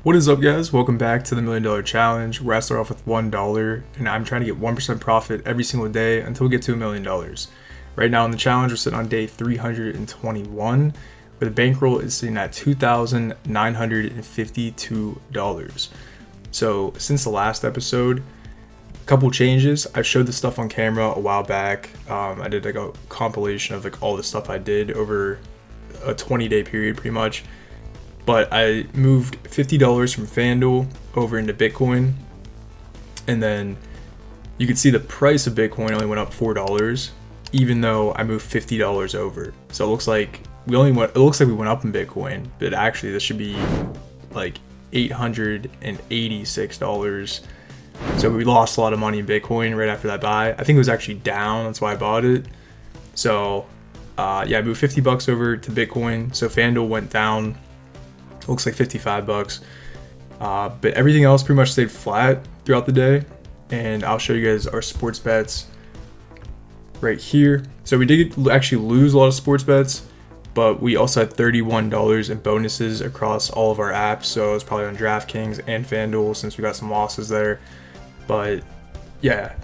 What is up, guys? Welcome back to the $1 Million Challenge, where I start off with $1 and I'm trying to get 1% profit every single day until we get to $1 million. Right now in the challenge, we're sitting on day 321, where the bankroll is sitting at $2,952. So since the last episode, a couple changes. I showed this stuff on camera a while back. I did like a compilation of like all the stuff I did over a 20-day period pretty much. But I moved $50 from FanDuel over into Bitcoin, and then you can see the price of Bitcoin only went up $4, even though I moved $50 over. So it looks like we went up in Bitcoin, but actually this should be like $886. So we lost a lot of money in Bitcoin right after that buy. I think it was actually down, that's why I bought it. So yeah, I moved $50 over to Bitcoin. So FanDuel went down. Looks like $55, but everything else pretty much stayed flat throughout the day. And I'll show you guys our sports bets right here. So we did actually lose a lot of sports bets, but we also had $31 in bonuses across all of our apps. So it's probably on DraftKings and FanDuel since we got some losses there. But yeah,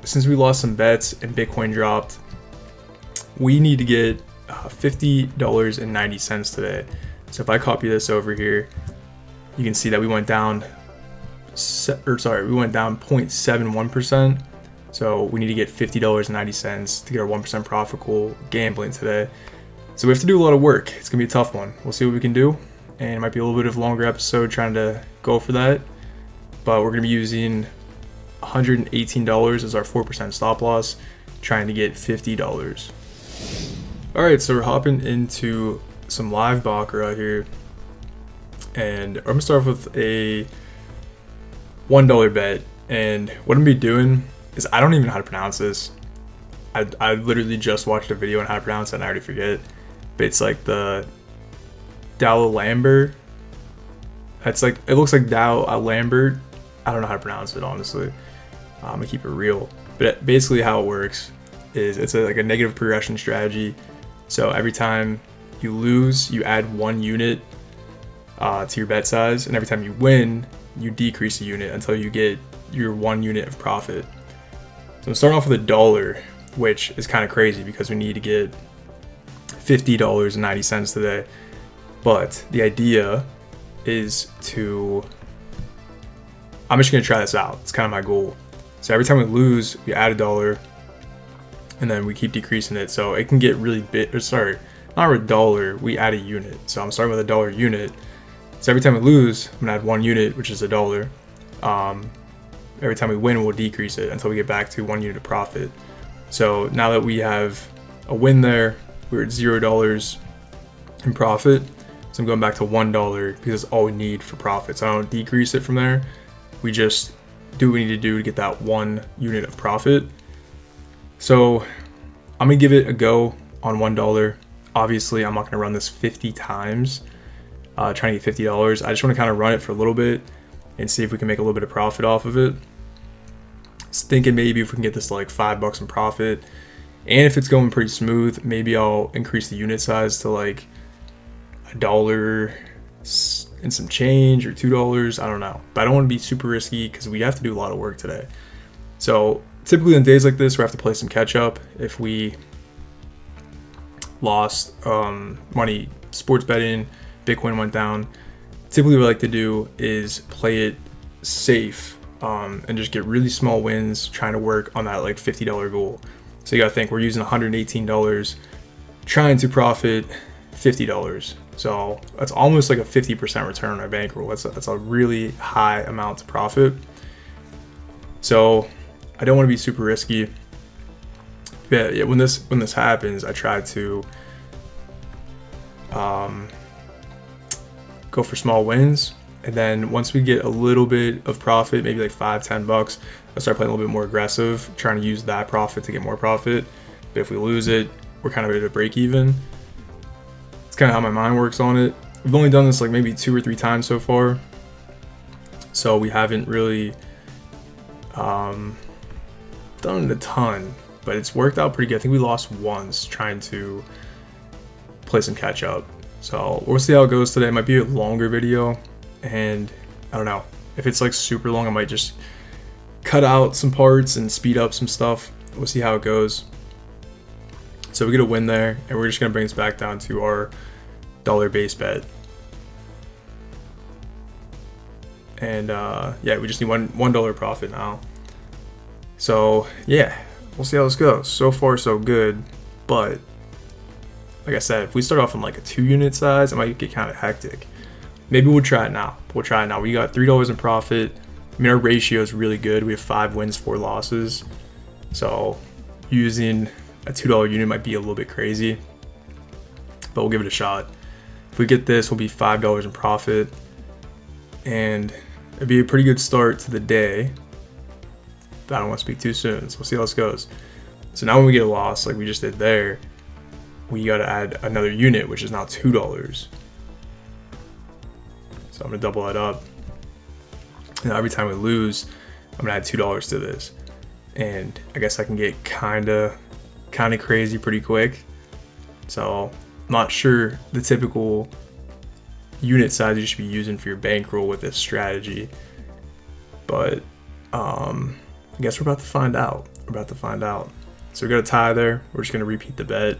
since we lost some bets and Bitcoin dropped, we need to get $50.90 today. So if I copy this over here, you can see that we went down 0.71%. So we need to get $50.90 to get our 1% profit goal gambling today. So we have to do a lot of work. It's gonna be a tough one. We'll see what we can do. And it might be a little bit of a longer episode trying to go for that. But we're gonna be using $118 as our 4% stop loss, trying to get $50. All right, so we're hopping into some live baccarat here, and I'm gonna start off with a $1 bet. And what I'm gonna be doing is, I don't even know how to pronounce this. I literally just watched a video on how to pronounce it and I already forget, but it's like the Lambert. It's like, it looks like Lambert. I don't know how to pronounce it, honestly. I'm gonna keep it real, but basically how it works is it's like a negative progression strategy. So every time you lose, you add 1 unit to your bet size, and every time you win, you decrease a unit until you get your 1 unit of profit. So I'm starting off with $1, which is kind of crazy because we need to get $50.90 today. But the idea is I'm just gonna try this out. It's kind of my goal. So every time we lose, we add $1, and then we keep decreasing it. So it can get really big. Not $1, we add a unit. So I'm starting with $1 unit. So every time we lose, I'm gonna add 1 unit, which is $1. Every time we win, we'll decrease it until we get back to 1 unit of profit. So now that we have a win there, we're at $0 in profit. So I'm going back to $1 because that's all we need for profit. So I don't decrease it from there. We just do what we need to do to get that 1 unit of profit. So I'm gonna give it a go on $1. Obviously, I'm not going to run this 50 times, trying to get $50. I just want to kind of run it for a little bit and see if we can make a little bit of profit off of it. Just thinking maybe if we can get this to like $5 in profit, and if it's going pretty smooth, maybe I'll increase the unit size to like $1 and some change, or $2. I don't know, but I don't want to be super risky because we have to do a lot of work today. So typically on days like this, we have to play some catch up. If we lost money sports betting, Bitcoin went down, typically what I like to do is play it safe and just get really small wins, trying to work on that like $50 goal. So you gotta think, we're using $118 trying to profit $50. So that's almost like a 50% return on our bankroll. That's a really high amount to profit. So I don't want to be super risky. Yeah, when this happens, I try to go for small wins, and then once we get a little bit of profit, maybe like $5-10, I start playing a little bit more aggressive, trying to use that profit to get more profit. But if we lose it, we're kind of ready to break even. It's kind of how my mind works on it. We've only done this like maybe 2 or 3 times so far, so we haven't really done it a ton. But it's worked out pretty good. I think we lost once trying to play some catch up. So we'll see how it goes today. It might be a longer video. and I don't know, if it's like super long, I might just cut out some parts and speed up some stuff. We'll see how it goes. So we get a win there, and we're just gonna bring this back down to our dollar base bet. And yeah, we just need $1 profit now. So yeah, we'll see how this goes. So far so good, but like I said, if we start off in like a 2-unit size, it might get kind of hectic. Maybe we'll try it now. We got $3 in profit. I mean, our ratio is really good. We have 5 wins, 4 losses. So using a $2 unit might be a little bit crazy, but we'll give it a shot. If we get this, we'll be $5 in profit, and it'd be a pretty good start to the day. But I don't want to speak too soon, so we'll see how this goes. So now when we get a loss like we just did there, we got to add another unit, which is now $2. So I'm gonna double that up. Now every time we lose, I'm gonna add $2 to this, and I guess I can get kind of crazy pretty quick. So I'm not sure the typical unit size you should be using for your bankroll with this strategy, but I guess we're about to find out. So we got a tie there. We're just gonna repeat the bet.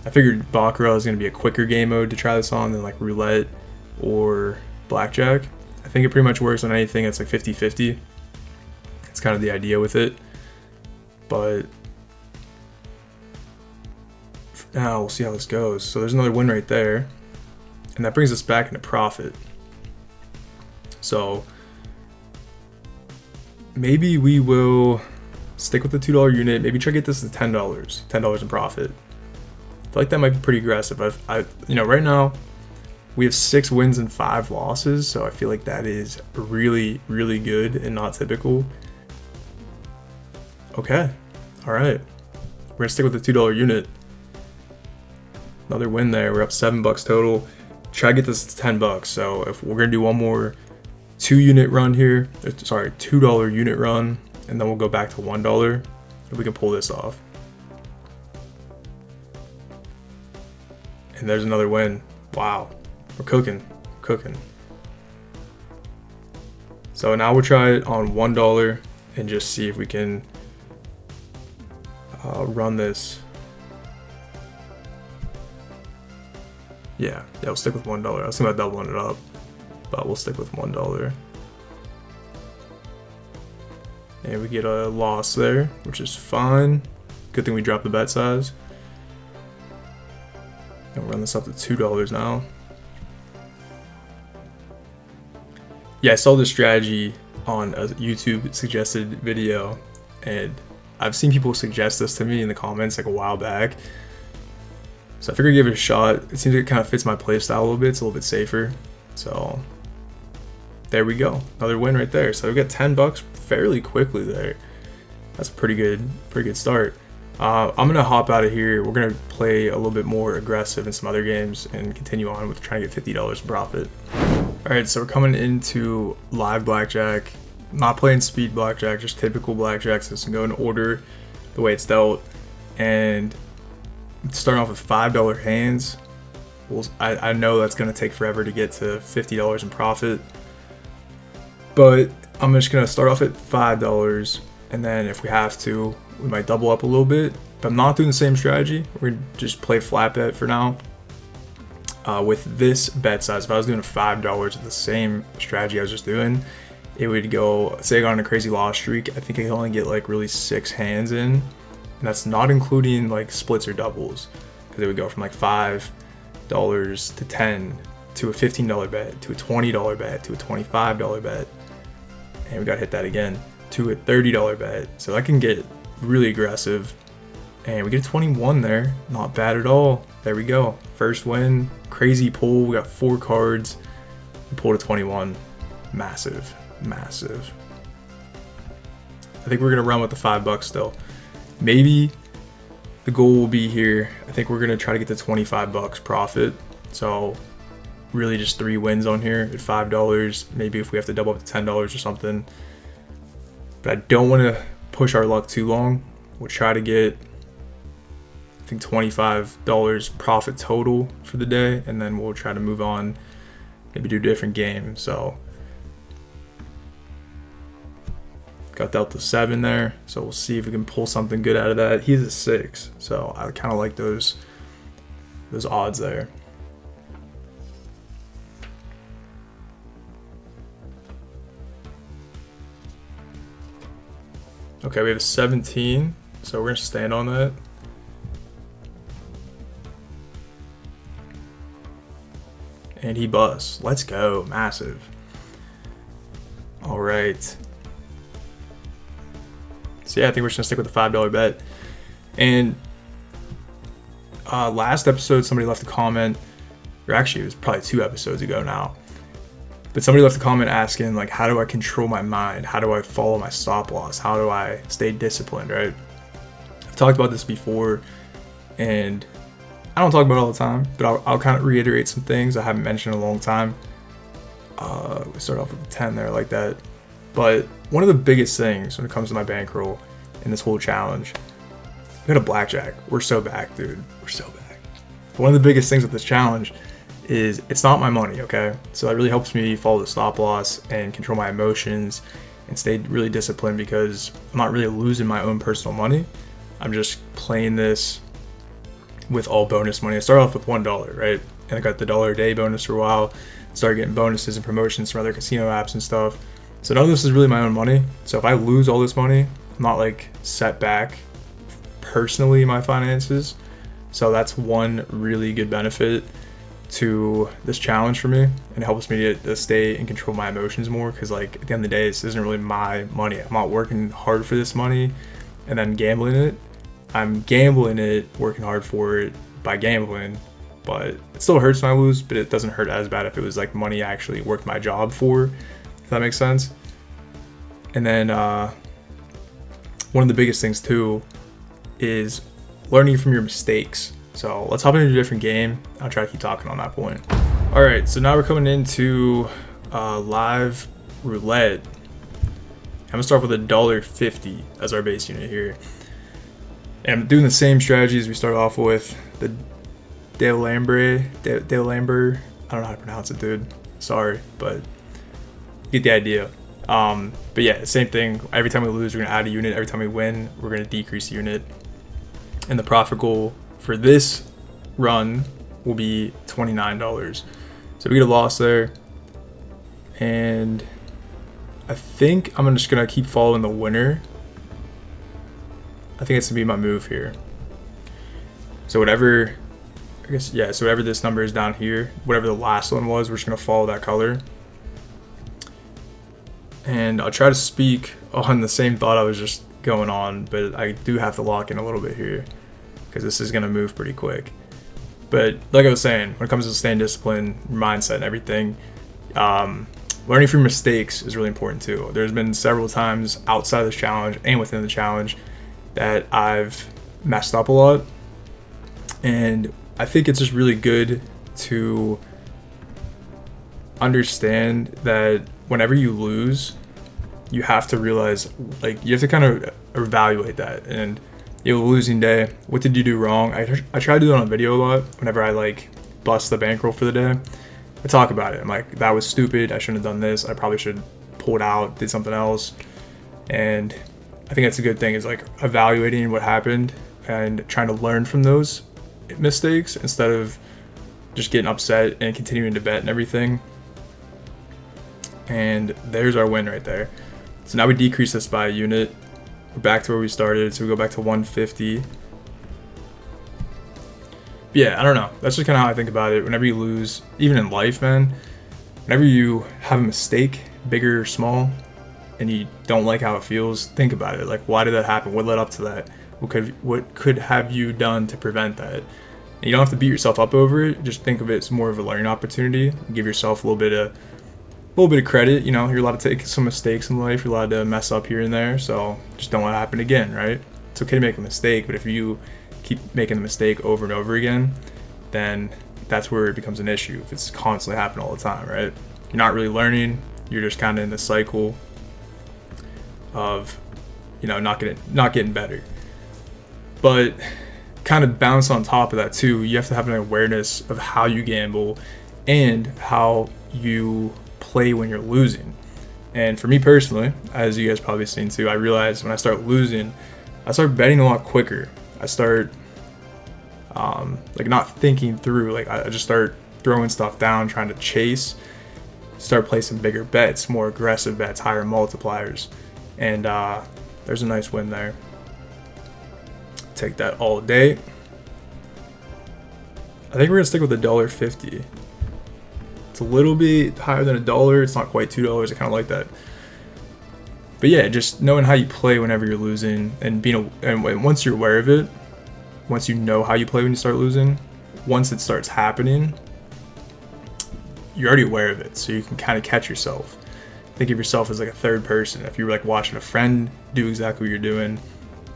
I figured Bankroll is gonna be a quicker game mode to try this on than like roulette or blackjack. I think it pretty much works on anything that's like 50-50. It's kind of the idea with it. But for now, we'll see how this goes. So there's another win right there, and that brings us back into profit. So maybe we will stick with the $2 unit. Maybe try to get this to $10 in profit. I feel like that might be pretty aggressive. You know, right now we have 6 wins and 5 losses, so I feel like that is really, really good and not typical. Okay, all right, we're gonna stick with the $2 unit. Another win there. We're up $7 total. Try to get this to $10. So if we're gonna do one more $2 unit run here, sorry, $2 unit run, and then we'll go back to $1 if we can pull this off. And there's another win. Wow, we're cooking. So now we'll try it on $1 and just see if we can run this. Yeah, we'll stick with $1. I was thinking about doubling it up, but we'll stick with $1. And we get a loss there, which is fine. Good thing we dropped the bet size. And we'll run this up to $2 now. Yeah, I saw this strategy on a YouTube suggested video, and I've seen people suggest this to me in the comments like a while back. So I figured I'd give it a shot. It seems like it kind of fits my playstyle a little bit. It's a little bit safer. So there we go. Another win right there. So we got $10 fairly quickly there. That's a pretty good start. I'm gonna hop out of here. We're gonna play a little bit more aggressive in some other games and continue on with trying to get $50 in profit. All right, so we're coming into live blackjack. Not playing speed blackjack, just typical blackjack. So it's gonna go in order the way it's dealt, and starting off with $5 hands. I know that's gonna take forever to get to $50 in profit, but I'm just gonna start off at $5, and then if we have to, we might double up a little bit. But I'm not doing the same strategy. We're gonna just play flat bet for now. With this bet size, if I was doing a $5 with the same strategy I was just doing, it would go, say I got on a crazy loss streak, I think I could only get like really 6 hands in, and that's not including like splits or doubles, because it would go from like $5 to 10 to a $15 bet to a $20 bet to a $25 bet, and we got to hit that again to a $30 bet. So I can get really aggressive, and we get a 21 there. Not bad at all. There we go, first win. Crazy pull. We got 4 cards. We pulled a 21. Massive. I think we're gonna run with the $5 still. Maybe the goal will be here. I think we're gonna try to get to $25 profit. So really just 3 wins on here at $5. Maybe if we have to double up to $10 or something. But I don't want to push our luck too long. We'll try to get, I think, $25 profit total for the day, and then we'll try to move on maybe do a different game. So got dealt to 7 there, so we'll see if we can pull something good out of that. He's a 6, so I kind of like those odds there. Okay, we have a 17, so we're gonna stand on that. And he busts. Let's go, massive. All right. So yeah, I think we're just gonna stick with the $5 bet. And last episode, somebody left a comment, or actually it was probably 2 episodes ago now, but somebody left a comment asking, like, how do I control my mind? How do I follow my stop loss? How do I stay disciplined, right? I've talked about this before, and I don't talk about it all the time, but I'll kind of reiterate some things I haven't mentioned in a long time. We start off with a 10 there, like that. But one of the biggest things when it comes to my bankroll in this whole challenge, we got a blackjack. We're so back, dude. We're so back. But one of the biggest things with this challenge is it's not my money, okay? So that really helps me follow the stop loss and control my emotions and stay really disciplined, because I'm not really losing my own personal money. I'm just playing this with all bonus money. I started off with $1, right? And I got the $1 a day bonus for a while. Started getting bonuses and promotions from other casino apps and stuff. So none of this is really my own money. So if I lose all this money, I'm not like set back personally in my finances. So that's one really good benefit to this challenge for me, and it helps me to stay and control my emotions more, because like at the end of the day, this isn't really my money. I'm not working hard for this money and then gambling it. I'm gambling it, working hard for it by gambling, but it still hurts when I lose, but it doesn't hurt as bad if it was like money I actually worked my job for, if that makes sense. And then one of the biggest things too is learning from your mistakes. So let's hop into a different game. I'll try to keep talking on that point. All right, so now we're coming into live roulette. I'm gonna start with $1.50 as our base unit here. And I'm doing the same strategy as we started off with, the De Lambre. I don't know how to pronounce it, dude. Sorry, but you get the idea. But yeah, same thing. Every time we lose, we're gonna add a unit. Every time we win, we're gonna decrease the unit. And the profit goal for this run will be $29. So we get a loss there. And I think I'm just gonna keep following the winner. I think it's gonna be my move here. So whatever, I guess, yeah, so whatever this number is down here, whatever the last one was, we're just gonna follow that color. And I'll try to speak on the same thought I was just going on, but I do have to lock in a little bit here, because this is gonna move pretty quick. But like I was saying, when it comes to staying disciplined, mindset and everything, learning from mistakes is really important too. There's been several times outside of this challenge and within the challenge that I've messed up a lot, and I think it's just really good to understand that whenever you lose, you have to realize, like, you have to kind of evaluate that. And you have a losing day, what did you do wrong? I try to do it on a video a lot. Whenever I like bust the bankroll for the day, I talk about it. I'm like, that was stupid, I shouldn't have done this, I probably should pull it out, did something else. And I think that's a good thing, is like evaluating what happened and trying to learn from those mistakes instead of just getting upset and continuing to bet and everything. And there's our win right there. So now we decrease this by a unit. We're back to where we started, so we go back to 150. But yeah, I don't know. That's just kind of how I think about it. Whenever you lose, even in life, man, whenever you have a mistake, big or small, and you don't like how it feels, think about it. Like, why did that happen? What led up to that? What could have you done to prevent that? And you don't have to beat yourself up over it. Just think of it as more of a learning opportunity. Give yourself a little bit of credit. You know, you're allowed to take some mistakes in life. You're allowed to mess up here and there. So just don't let it happen again, right? It's okay to make a mistake, but if you keep making the mistake over and over again, then that's where it becomes an issue. If it's constantly happening all the time, right? You're not really learning. You're just kind of in the cycle of, you know, not getting better. But kind of bounce on top of that too, you have to have an awareness of how you gamble and how you play when you're losing. And for me personally, as you guys probably seen too, I realized when I start losing, I start betting a lot quicker. I start like not thinking through. Like I just start throwing stuff down, trying to chase, start placing bigger bets, more aggressive bets, higher multipliers. And there's a nice win there. Take that all day. I think we're gonna stick with $1.50. It's a little bit higher than $1. It's not quite $2. I kind of like that. But yeah, just knowing how you play whenever you're losing, and and once you're aware of it, once you know how you play when you start losing, once it starts happening, you're already aware of it, so you can kind of catch yourself. Think of yourself as like a third person. If you were like watching a friend do exactly what you're doing,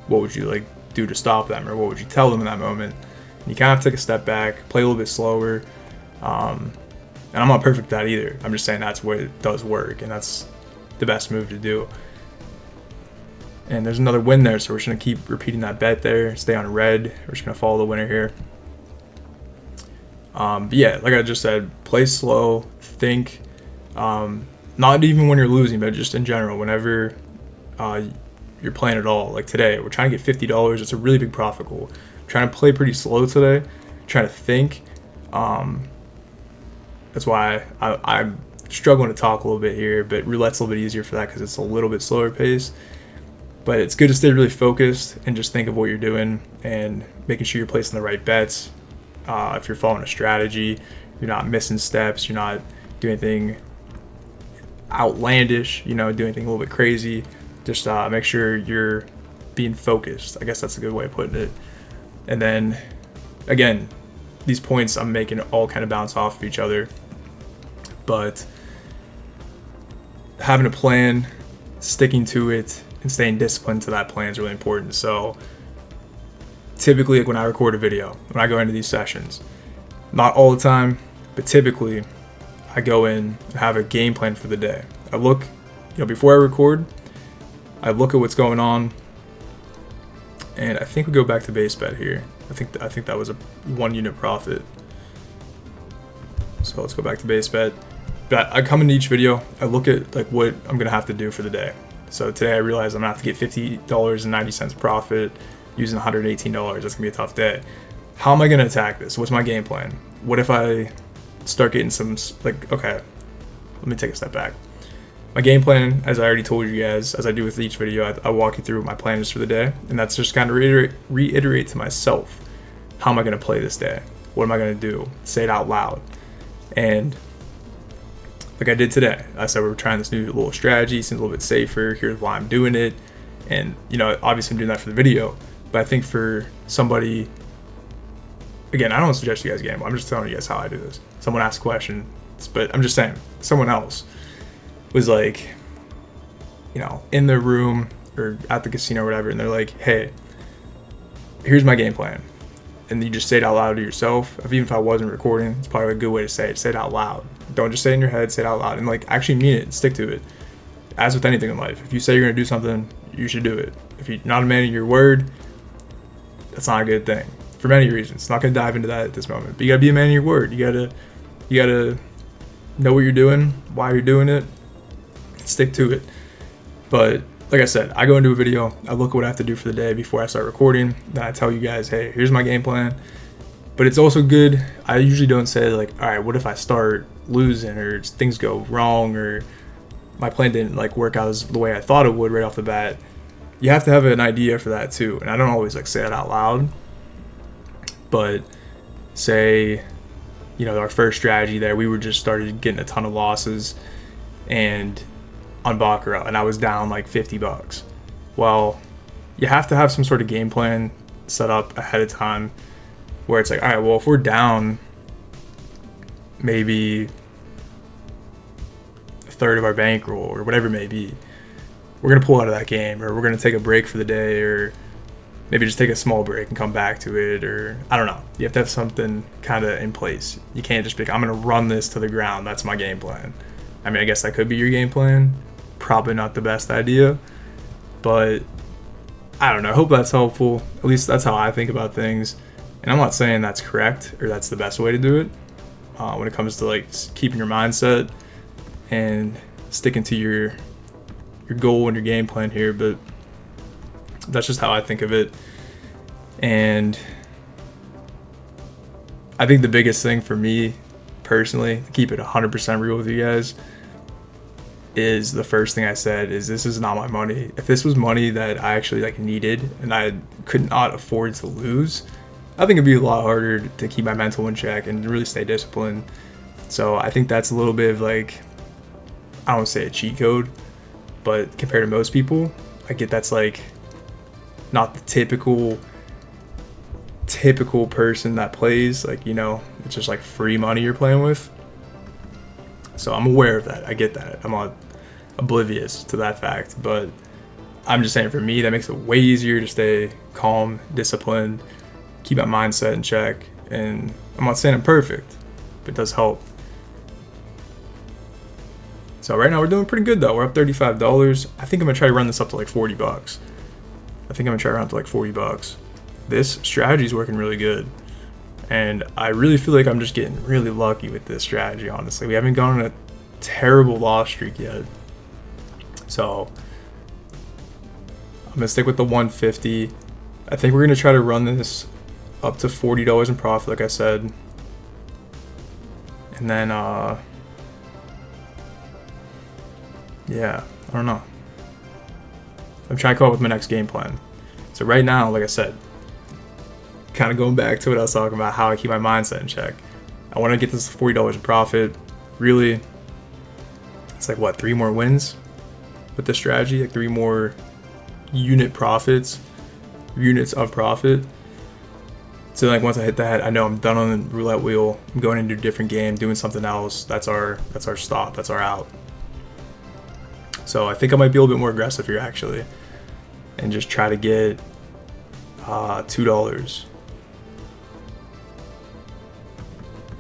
what would you like do to stop them, or what would you tell them in that moment? And you kind of have to take a step back, play a little bit slower. And I'm not perfect at that either. I'm just saying that's what it does work, and that's the best move to do. And there's another win there, so we're just gonna keep repeating that bet there. Stay on red. We're just gonna follow the winner here. But yeah, like I just said, play slow, think. Not even when you're losing, but just in general, whenever you're playing at all. Like today, we're trying to get $50. It's a really big profit goal. Trying to play pretty slow today. Trying to think. That's why I'm struggling to talk a little bit here, but roulette's a little bit easier for that because it's a little bit slower pace. But it's good to stay really focused and just think of what you're doing and making sure you're placing the right bets. If you're following a strategy, you're not missing steps, you're not doing anything outlandish, doing anything a little bit crazy. Just make sure you're being focused. I guess that's a good way of putting it. And then, again, these points I'm making all kind of bounce off of each other. But having a plan, sticking to it, and staying disciplined to that plan is really important. So typically, like when I record a video, when I go into these sessions, not all the time, but typically I go in and have a game plan for the day. I look, before I record, I look at what's going on, and I think we go back to base bet here. I think that was a 1 unit profit. So let's go back to base bet. But I come into each video, I look at like what I'm gonna have to do for the day. So today I realized I'm gonna have to get $50.90 profit using $118. That's gonna be a tough day. How am I gonna attack this? What's my game plan? What if I start getting some, okay, let me take a step back. My game plan, as I already told you guys, as I do with each video, I walk you through what my plan is for the day, and that's just kind of reiterate to myself, how am I going to play this day? What am I going to do? Say it out loud. And like I did today, I said we're trying this new little strategy, seems a little bit safer, here's why I'm doing it. And, obviously I'm doing that for the video, but I think for somebody, again, I don't suggest you guys gamble, I'm just telling you guys how I do this. Someone asked a question, but I'm just saying, someone else was like, in their room or at the casino or whatever, and they're like, hey, here's my game plan. And you just say it out loud to yourself. Even if I wasn't recording, it's probably a good way to say it. Say it out loud. Don't just say it in your head, say it out loud. And actually mean it, stick to it. As with anything in life, if you say you're gonna do something, you should do it. If you're not a man of your word, that's not a good thing. For many reasons. Not gonna dive into that at this moment. But you gotta be a man of your word. You gotta know what you're doing, why you're doing it, stick to it. But like I said, I go into a video, I look at what I have to do for the day before I start recording, then I tell you guys, hey, here's my game plan. But it's also good, I usually don't say all right, what if I start losing or things go wrong or my plan didn't work out as the way I thought it would right off the bat. You have to have an idea for that too. And I don't always say it out loud, but say, our first strategy there, we were just started getting a ton of losses and on Bankroll, and I was down $50. Well, you have to have some sort of game plan set up ahead of time where it's all right, well, if we're down maybe a third of our bankroll or whatever it may be, we're going to pull out of that game, or we're going to take a break for the day, or maybe just take a small break and come back to it, or I don't know. You have to have something kind of in place. You can't just be I'm going to run this to the ground. That's my game plan. I mean, I guess that could be your game plan. Probably not the best idea, but I don't know. I hope that's helpful. At least that's how I think about things. And I'm not saying that's correct or that's the best way to do it. when it comes to like keeping your mindset and sticking to your goal and your game plan here. But that's just how I think of it. And I think the biggest thing for me personally, to keep it 100% real with you guys, is the first thing I said is this is not my money. If this was money that I actually like needed and I could not afford to lose, I think it'd be a lot harder to keep my mental in check and really stay disciplined. So I think that's a little bit of like, I don't want to say a cheat code, but compared to most people, I get that's like not the typical person that plays, like, you know, it's just like free money you're playing with. So I'm aware of that. I get that. I'm not oblivious to that fact, but I'm just saying for me, that makes it way easier to stay calm, disciplined, keep my mindset in check. And I'm not saying I'm perfect, but it does help. So right now we're doing pretty good though. We're up $35. I think I'm gonna try to run this up to like $40. I think I'm gonna try to run up to like $40. This strategy is working really good. And I really feel like I'm just getting really lucky with this strategy, honestly. We haven't gone on a terrible loss streak yet. So I'm going to stick with the 150. I think we're going to try to run this up to $40 in profit, like I said. And then, yeah, I don't know. I'm trying to come up with my next game plan. So right now, like I said, kind of going back to what I was talking about, how I keep my mindset in check. I want to get this to $40 in profit. Really, it's like what, 3 more wins with this strategy, like 3 more units of profit. So like once I hit that, I know I'm done on the roulette wheel. I'm going into a different game, doing something else. That's our stop. That's our out. So I think I might be a little bit more aggressive here actually, and just try to get $2.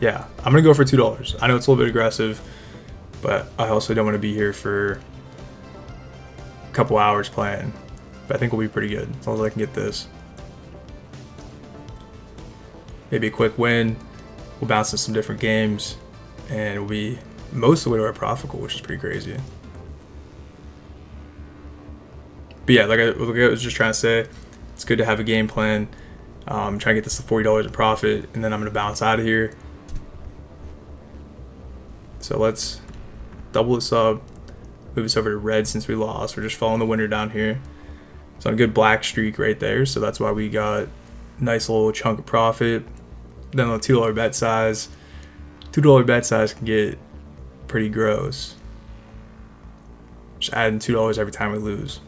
Yeah, I'm gonna go for $2. I know it's a little bit aggressive, but I also don't want to be here for a couple hours playing. But I think we'll be pretty good as long as I can get this. Maybe a quick win. We'll bounce in some different games, and we'll be most of the way to our profit goal, which is pretty crazy. But yeah, like I was just trying to say, it's good to have a game plan. Try to get this to $40 in profit, and then I'm gonna bounce out of here. So let's double this up, move this over to red since we lost. We're just following the winner down here. It's on a good black streak right there, so that's why we got a nice little chunk of profit. Then on the $2 bet size, $2 bet size can get pretty gross. Just adding $2 every time we lose.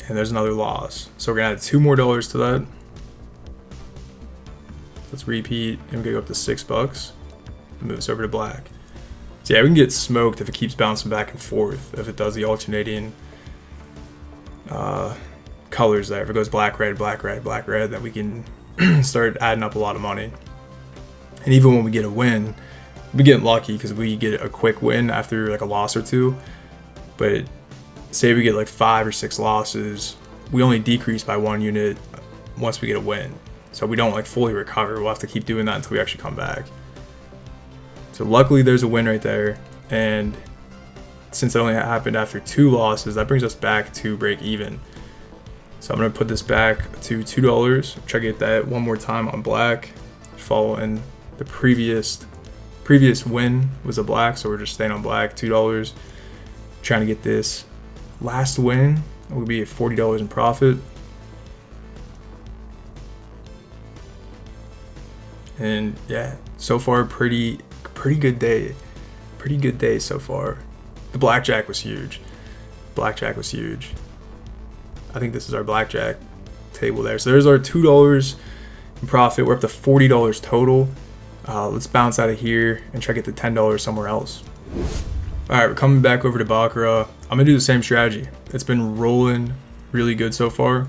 And there's another loss. So we're gonna add $2 more to that. Let's repeat and we go up to $6. Move this over to black. So yeah, we can get smoked if it keeps bouncing back and forth. If it does the alternating colors there. If it goes black, red, black, red, black, red, then we can start adding up a lot of money. And even when we get a win, we get lucky because we get a quick win after like a loss or two. But say we get like 5 or 6 losses, we only decrease by 1 unit once we get a win. So we don't like fully recover. We'll have to keep doing that until we actually come back. So luckily there's a win right there. And since it only happened after 2 losses, that brings us back to break even. So I'm gonna put this back to $2. Try to get that one more time on black. Following the previous win was a black, so we're just staying on black, $2. Trying to get this last win. We'll be at $40 in profit. And yeah, so far pretty good day. Pretty good day so far. The blackjack was huge. Blackjack was huge. I think this is our blackjack table there. So there's our $2 in profit. We're up to $40 total. Let's bounce out of here and try to get the $10 somewhere else. All right, we're coming back over to Baccarat. I'm gonna do the same strategy. It's been rolling really good so far.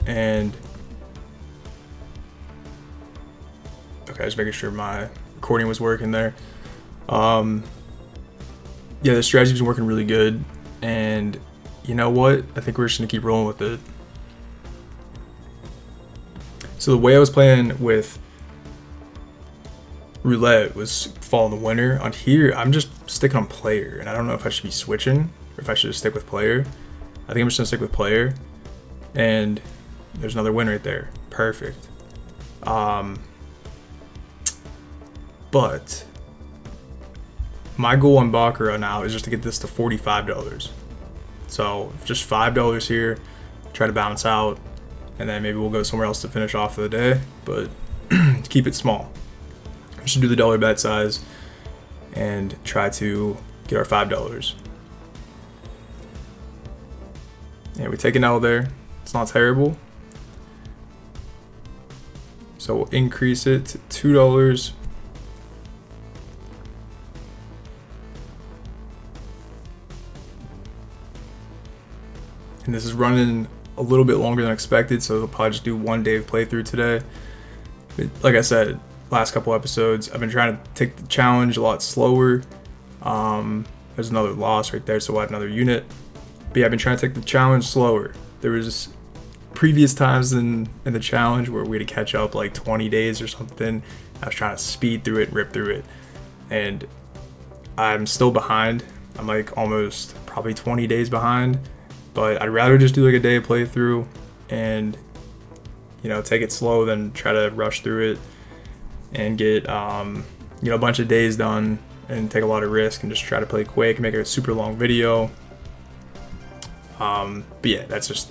And okay, just making sure my recording was working there. Yeah, the strategy's been working really good. And you know what? I think we're just gonna keep rolling with it. So the way I was playing with roulette was following the winner. On here, I'm just sticking on player, and I don't know if I should be switching or if I should just stick with player. I think I'm just gonna stick with player. And there's another win right there. Perfect. But my goal on Bankroll now is just to get this to $45. So just $5 here, try to bounce out, and then maybe we'll go somewhere else to finish off for the day, but keep it small. We should do the dollar bet size and try to get our $5. Yeah, we take an L there. It's not terrible. So we'll increase it to $2. And this is running a little bit longer than expected, so we'll probably just do 1 day of playthrough today. But like I said, last couple episodes, I've been trying to take the challenge a lot slower. There's another loss right there, so we'll add another unit. But yeah, I've been trying to take the challenge slower. There was previous times in the challenge where we had to catch up like 20 days or something. I was trying to speed through it, rip through it, and I'm still behind. I'm like almost probably 20 days behind. But I'd rather just do like a day of playthrough and, you know, take it slow than try to rush through it and get, you know, a bunch of days done and take a lot of risk and just try to play quick and make it a super long video. But yeah, that's just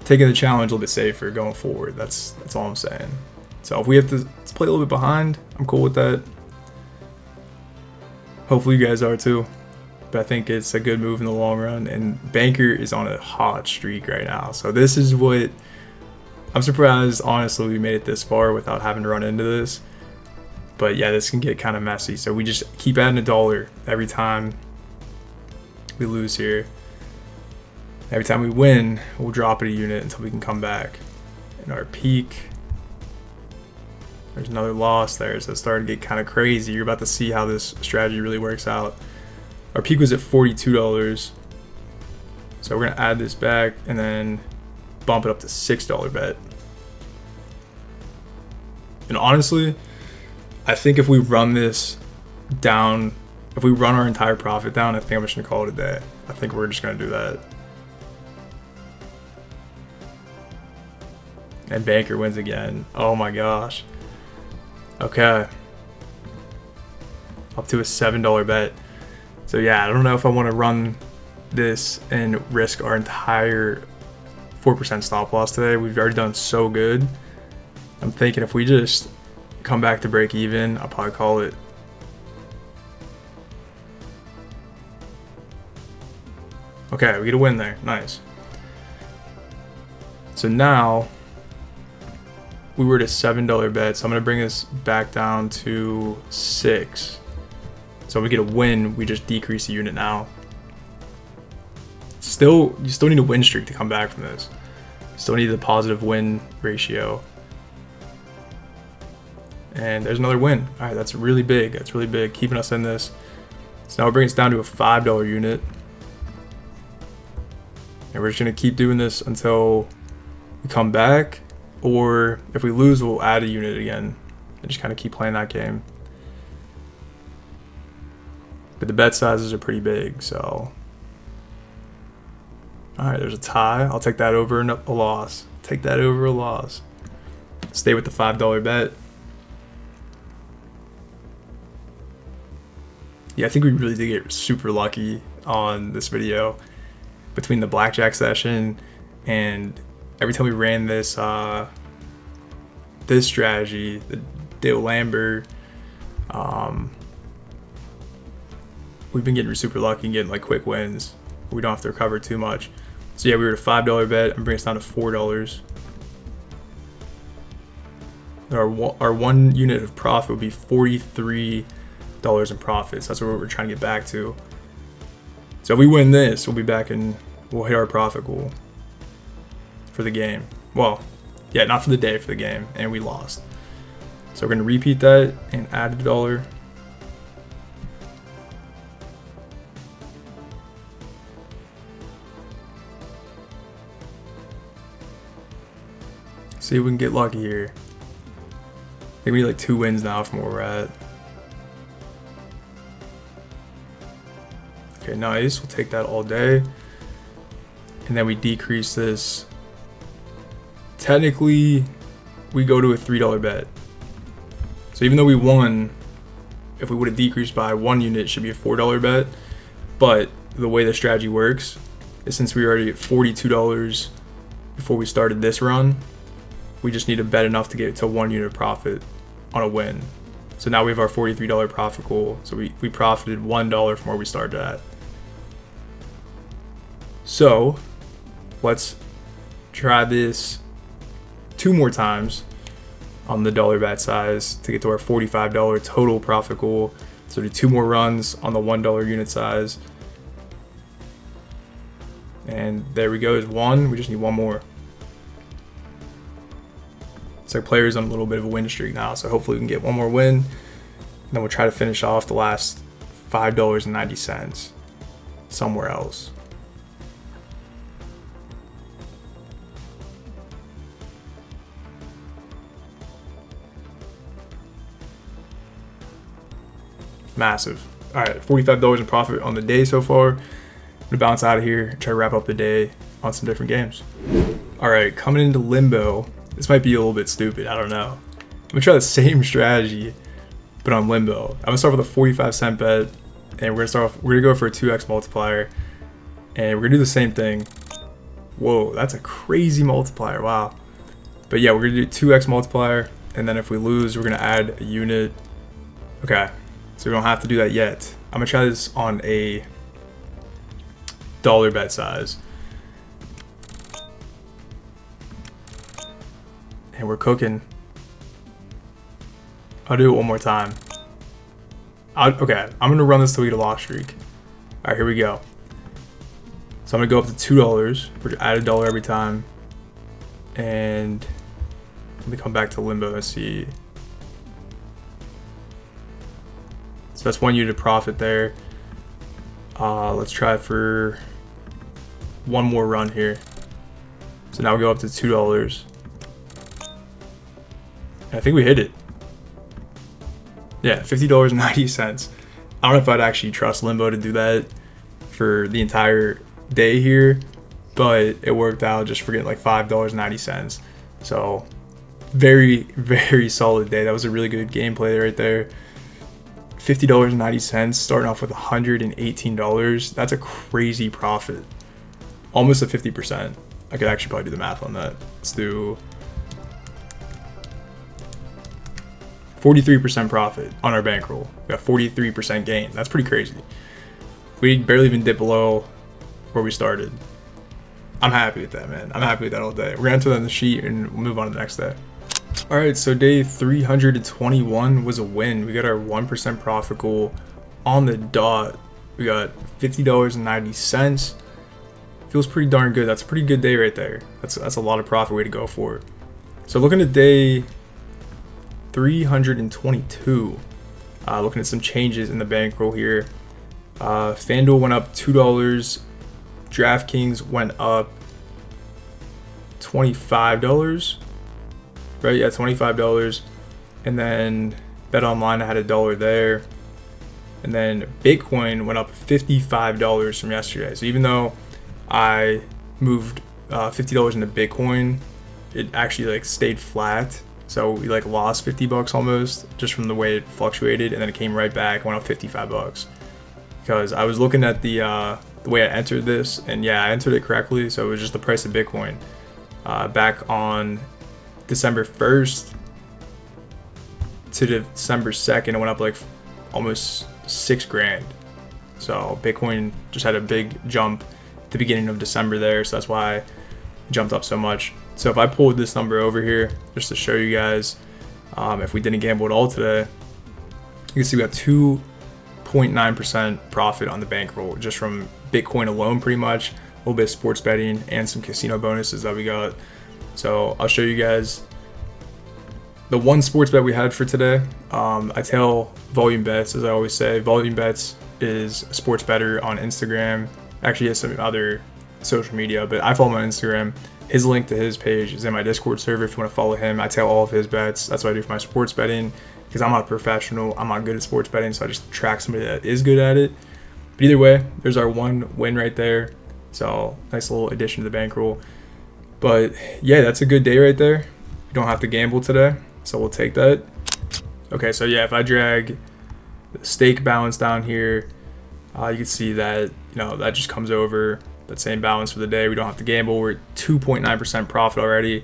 taking the challenge a little bit safer going forward. That's all I'm saying. So if we have to play a little bit behind, I'm cool with that. Hopefully you guys are too. But I think it's a good move in the long run, and Bankroll is on a hot streak right now. So this is what I'm surprised, honestly, we made it this far without having to run into this. But yeah, this can get kind of messy. So we just keep adding $1 every time we lose here. Every time we win, we'll drop it a unit until we can come back. And our peak, there's another loss there, so it's starting to get kind of crazy. You're about to see how this strategy really works out. Our peak was at $42, so we're gonna add this back and then bump it up to $6 bet. And honestly, I think if we run this down, if we run our entire profit down, I think I'm just gonna call it a day. I think we're just gonna do that. And Bankroll wins again. Oh my gosh. Okay. Up to a $7 bet. So yeah, I don't know if I want to run this and risk our entire 4% stop loss today. We've already done so good. I'm thinking if we just come back to break even, I'll probably call it. Okay, we get a win there. Nice. So now we were at a $7 bet, so I'm gonna bring this back down to 6. So we get a win, we just decrease the unit now. You still need a win streak to come back from this. Still need the positive win ratio. And there's another win. All right, that's really big. That's really big, keeping us in this. So now we're bringing us down to a $5 unit. And we're just gonna keep doing this until we come back, or if we lose, we'll add a unit again and just kind of keep playing that game. But the bet sizes are pretty big, so. All right, there's a tie. I'll take that over a loss. Take that over a loss. Stay with the $5 bet. Yeah, I think we really did get super lucky on this video. Between the blackjack session and every time we ran this this strategy, the Dale Lambert, we've been getting super lucky and getting like quick wins. We don't have to recover too much. So yeah, we were at a $5 bet. I'm bringing us down to $4. Our one unit of profit would be $43 in profits. That's what we're trying to get back to. So if we win this, we'll be back and we'll hit our profit goal for the game. Well, yeah, not for the day, for the game, and we lost. So we're gonna repeat that and add $1. See if we can get lucky here. I think we need like 2 wins now from where we're at. Okay, nice. We'll take that all day. And then we decrease this. Technically, we go to a $3 bet. So even though we won, if we would have decreased by 1 unit, it should be a $4 bet. But the way the strategy works is since we were already at $42 before we started this run, we just need to bet enough to get to 1 unit profit on a win. So now we have our $43 profit goal. So we profited $1 from where we started at. So let's try this 2 more times on the dollar bet size to get to our $45 total profit goal. So do 2 more runs on the $1 unit size. And there we go, is 1. We just need 1 more. So our player's on a little bit of a win streak now, so hopefully we can get 1 more win. And then we'll try to finish off the last $5.90 somewhere else. Massive. All right, $45 in profit on the day so far. I'm gonna bounce out of here, try to wrap up the day on some different games. All right, coming into Limbo. This might be a little bit stupid, I don't know. I'm gonna try the same strategy, but on Limbo. I'm gonna start with a 45-cent bet, and we're gonna go for a 2x multiplier, and we're gonna do the same thing. Whoa, that's a crazy multiplier, wow. But yeah, we're gonna do 2x multiplier, and then if we lose, we're gonna add a unit. Okay, so we don't have to do that yet. I'm gonna try this on a dollar bet size. And we're cooking. I'll do it one more time. Okay, I'm gonna run this till we get a loss streak. All right, here we go. So I'm gonna go up to $2. We're gonna add $1 every time. And let me come back to Limbo and see. So that's 1 unit profit there. Let's try for 1 more run here. So now we go up to $2. I think we hit it. Yeah, $50.90. I don't know if I'd actually trust Limbo to do that for the entire day here, but it worked out just for getting like $5.90. So very, very solid day. That was a really good gameplay right there. $50.90, starting off with $118. That's a crazy profit. Almost a 50%. I could actually probably do the math on that. Let's do 43% profit on our bankroll. We got 43% gain. That's pretty crazy. We barely even dipped below where we started. I'm happy with that, man. I'm happy with that all day. We're gonna enter that in the sheet and we'll move on to the next day. All right, so day 321 was a win. We got our 1% profit goal on the dot. We got $50.90. Feels pretty darn good. That's a pretty good day right there. That's a lot of profit way to go for it. So looking at day 322, looking at some changes in the bankroll here. FanDuel went up $2. DraftKings went up $25. Right, yeah, $25. And then BetOnline, I had $1 there. And then Bitcoin went up $55 from yesterday. So even though I moved $50 into Bitcoin, it actually like stayed flat. So we like lost $50 almost just from the way it fluctuated, and then it came right back, went up $55. Because I was looking at the way I entered this, and yeah, I entered it correctly. So it was just the price of Bitcoin back on December 1st to December 2nd. It went up like almost $6,000. So Bitcoin just had a big jump at the beginning of December there. So that's why it jumped up so much. So if I pulled this number over here, just to show you guys, if we didn't gamble at all today, you can see we got 2.9% profit on the bankroll just from Bitcoin alone, pretty much. A little bit of sports betting and some casino bonuses that we got. So I'll show you guys the one sports bet we had for today. I tell Volume Bets, as I always say, Volume Bets is a sports bettor on Instagram. Actually has some other social media, but I follow him on Instagram. His link to his page is in my Discord server if you want to follow him. I tell all of his bets. That's what I do for my sports betting, because I'm not a professional. I'm not good at sports betting, so I just track somebody that is good at it. But either way, there's our one win right there. So nice little addition to the bankroll. But yeah, that's a good day right there. You don't have to gamble today, so we'll take that. Okay, so yeah, if I drag the stake balance down here, you can see that, that just comes over that same balance for the day. We don't have to gamble. We're at 2.9% profit already.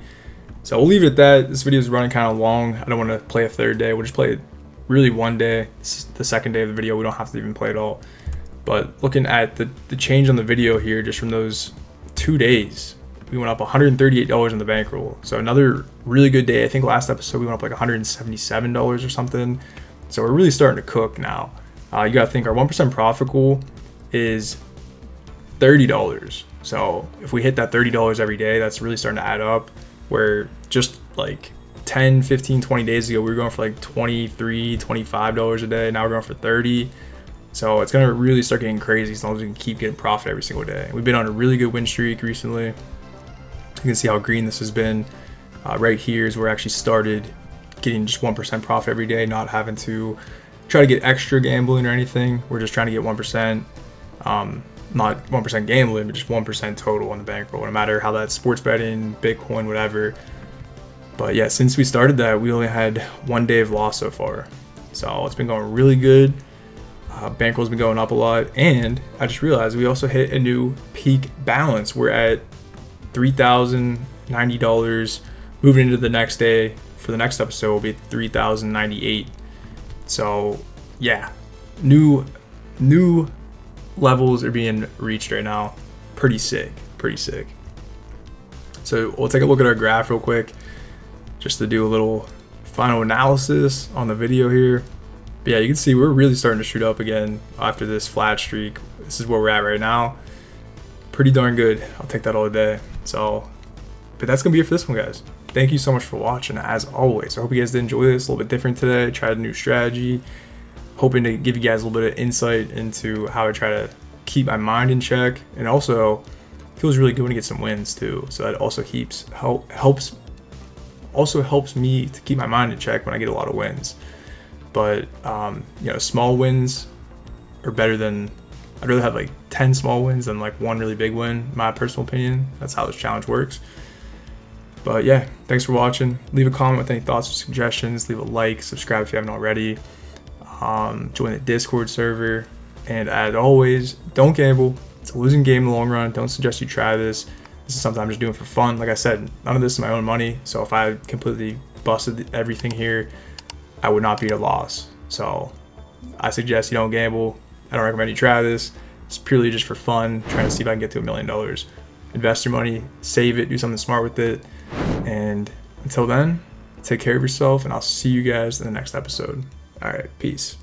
So we'll leave it at that. This video is running kind of long. I don't want to play a third day. We'll just play really one day. This is the second day of the video. We don't have to even play it all. But looking at the change on the video here, just from those 2 days, we went up $138 in the bankroll. So another really good day. I think last episode we went up like $177 or something. So we're really starting to cook now. You got to think our 1% profit goal is $30. So if we hit that $30 every day, that's really starting to add up. Where just like 10, 15, 20 days ago, we were going for like $23, $25 a day. Now we're going for $30. So it's going to really start getting crazy as long as we can keep getting profit every single day. We've been on a really good win streak recently. You can see how green this has been. Right here is where I actually started getting just 1% profit every day, not having to try to get extra gambling or anything. We're just trying to get 1%, not 1% gambling, but just 1% total on the bankroll, no matter how that's sports betting, Bitcoin, whatever. But yeah, since we started that, we only had 1 day of loss so far. So it's been going really good. Bankroll's been going up a lot. And I just realized we also hit a new peak balance. We're at $3,090. Moving into the next day, for the next episode, will be $3,098. So yeah, new levels are being reached right now. Pretty sick. So we'll take a look at our graph real quick, just to do a little final analysis on the video here. But yeah, you can see we're really starting to shoot up again after this flat streak. This is where we're at right now. Pretty darn good. I'll take that all day. So, but that's gonna be it for this one, guys. Thank you so much for watching. As always, I hope you guys did enjoy this. A little bit different today. Tried a new strategy. Hoping to give you guys a little bit of insight into how I try to keep my mind in check, and also feels really good when you get some wins too. So that also helps me to keep my mind in check when I get a lot of wins. But small wins are better than. I'd rather have like 10 small wins than like one really big win, in my personal opinion. That's how this challenge works. But yeah, thanks for watching. Leave a comment with any thoughts or suggestions. Leave a like, subscribe if you haven't already. Join the Discord server. And as always, don't gamble. It's a losing game in the long run. Don't suggest you try this. This is something I'm just doing for fun. Like I said, none of this is my own money. So if I completely busted everything here, I would not be at a loss. So I suggest you don't gamble. I don't recommend you try this. It's purely just for fun, trying to see if I can get to $1 million. Invest your money, save it, do something smart with it. And until then, take care of yourself, and I'll see you guys in the next episode. All right, peace.